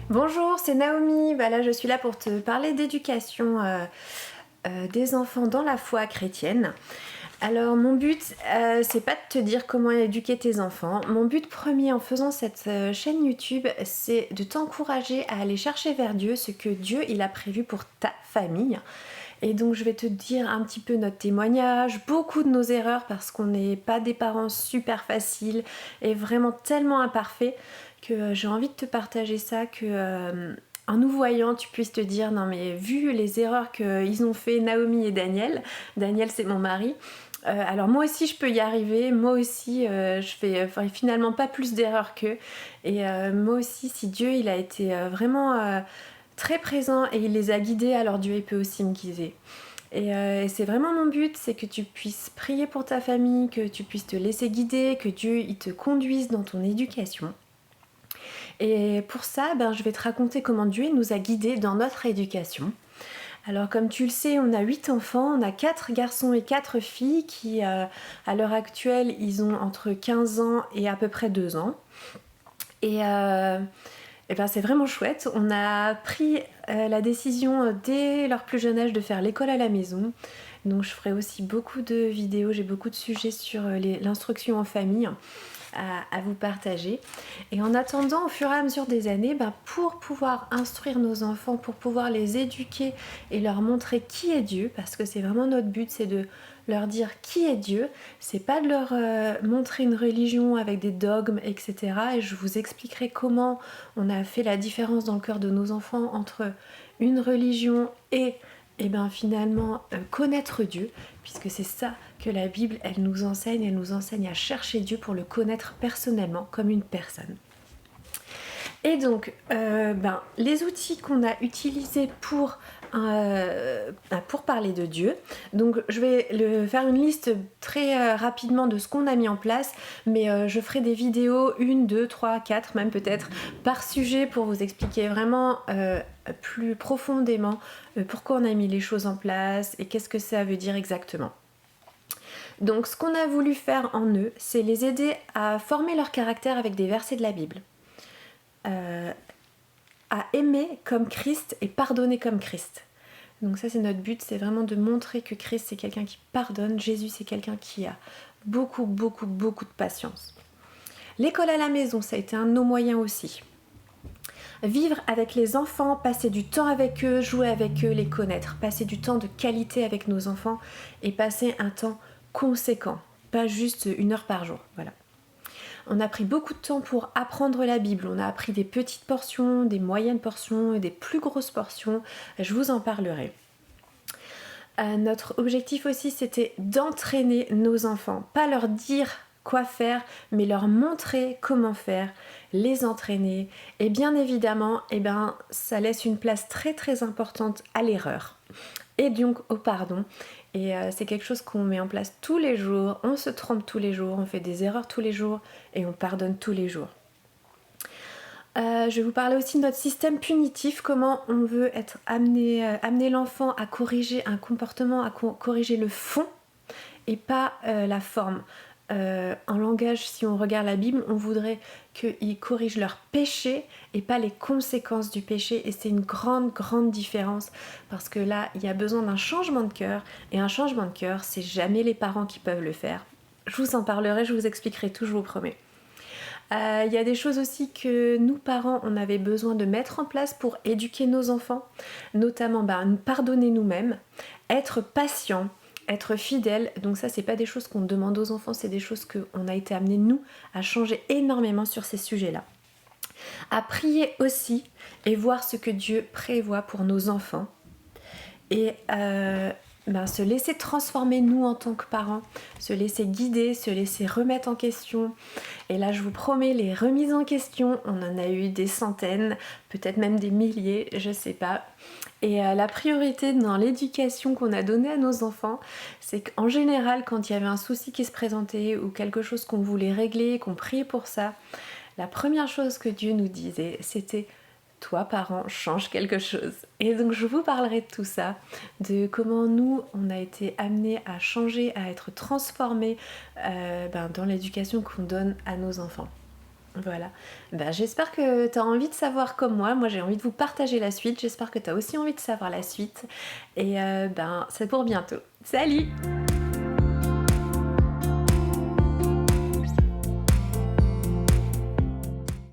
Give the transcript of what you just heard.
Bonjour, c'est Naomi. Là, je suis là pour te parler d'éducation des enfants dans la foi chrétienne. Alors, mon but, c'est pas de te dire comment éduquer tes enfants. Mon but premier en faisant cette chaîne YouTube, c'est de t'encourager à aller chercher vers Dieu ce que Dieu il a prévu pour ta famille. Et donc, je vais te dire un petit peu notre témoignage, beaucoup de nos erreurs parce qu'on n'est pas des parents super faciles et vraiment tellement imparfaits que j'ai envie de te partager ça, que en nous voyant, tu puisses te dire non mais vu les erreurs qu'ils ont fait Naomi et Daniel c'est mon mari, alors moi aussi je peux y arriver, moi aussi je fais finalement pas plus d'erreurs qu'eux et moi aussi si Dieu il a été vraiment très présent et il les a guidés, alors Dieu il peut aussi me guider. Et c'est vraiment mon but, c'est que tu puisses prier pour ta famille, que tu puisses te laisser guider, que Dieu il te conduise dans ton éducation. Et pour ça, je vais te raconter comment Dieu nous a guidés dans notre éducation. Alors comme tu le sais, on a 8 enfants, on a 4 garçons et 4 filles qui, à l'heure actuelle, ils ont entre 15 ans et à peu près 2 ans. Et c'est vraiment chouette. On a pris la décision dès leur plus jeune âge de faire l'école à la maison. Donc je ferai aussi beaucoup de vidéos, j'ai beaucoup de sujets sur l'instruction en famille à vous partager. Et en attendant, au fur et à mesure des années, pour pouvoir instruire nos enfants, pour pouvoir les éduquer et leur montrer qui est Dieu, parce que c'est vraiment notre but, c'est de leur dire qui est Dieu, c'est pas de leur montrer une religion avec des dogmes, etc. Et je vous expliquerai comment on a fait la différence dans le cœur de nos enfants entre une religion et finalement connaître Dieu, puisque c'est ça que la Bible elle nous enseigne à chercher Dieu pour le connaître personnellement comme une personne. Et donc les outils qu'on a utilisés pour parler de Dieu, donc je vais faire une liste très rapidement de ce qu'on a mis en place, mais je ferai des vidéos 1, 2, 3, 4 même peut-être par sujet pour vous expliquer vraiment plus profondément pourquoi on a mis les choses en place et qu'est-ce que ça veut dire exactement. Donc ce qu'on a voulu faire en eux, c'est les aider à former leur caractère avec des versets de la Bible. À aimer comme Christ et pardonner comme Christ. Donc ça c'est notre but, c'est vraiment de montrer que Christ c'est quelqu'un qui pardonne, Jésus c'est quelqu'un qui a beaucoup de patience. L'école à la maison, ça a été un de nos moyens aussi. Vivre avec les enfants, passer du temps avec eux, jouer avec eux, les connaître, passer du temps de qualité avec nos enfants et passer un temps conséquent, pas juste 1 heure par jour, voilà. On a pris beaucoup de temps pour apprendre la Bible. On a appris des petites portions, des moyennes portions et des plus grosses portions. Je vous en parlerai. Notre objectif aussi, c'était d'entraîner nos enfants. Pas leur dire quoi faire, mais leur montrer comment faire, les entraîner. Et bien évidemment, ça laisse une place très importante à l'erreur. Et donc au pardon. Et c'est quelque chose qu'on met en place tous les jours, on se trompe tous les jours, on fait des erreurs tous les jours et on pardonne tous les jours. Je vais vous parler aussi de notre système punitif, comment on veut amener l'enfant à corriger un comportement, à corriger le fond et pas la forme. En langage, si on regarde la Bible, on voudrait qu'ils corrigent leur péché et pas les conséquences du péché. Et c'est une grande différence parce que là, il y a besoin d'un changement de cœur. Et un changement de cœur, c'est jamais les parents qui peuvent le faire. Je vous en parlerai, je vous expliquerai tout, je vous promets. Il y a des choses aussi que nous, parents, on avait besoin de mettre en place pour éduquer nos enfants. Notamment, nous pardonner nous-mêmes, être patient, être fidèle. Donc ça c'est pas des choses qu'on demande aux enfants, c'est des choses qu'on a été amenés nous à changer énormément sur ces sujets-là. À prier aussi et voir ce que Dieu prévoit pour nos enfants et se laisser transformer nous en tant que parents, se laisser guider, se laisser remettre en question. Et là je vous promets, les remises en question, on en a eu des centaines, peut-être même des milliers, je sais pas. Et la priorité dans l'éducation qu'on a donnée à nos enfants, c'est qu'en général, quand il y avait un souci qui se présentait ou quelque chose qu'on voulait régler, qu'on priait pour ça, la première chose que Dieu nous disait, c'était « Toi, parent, change quelque chose ». Et donc je vous parlerai de tout ça, de comment nous, on a été amenés à changer, à être transformés dans l'éducation qu'on donne à nos enfants. Voilà. Ben, j'espère que tu as envie de savoir comme moi j'ai envie de vous partager la suite, j'espère que tu as aussi envie de savoir la suite et ben c'est pour bientôt. Salut!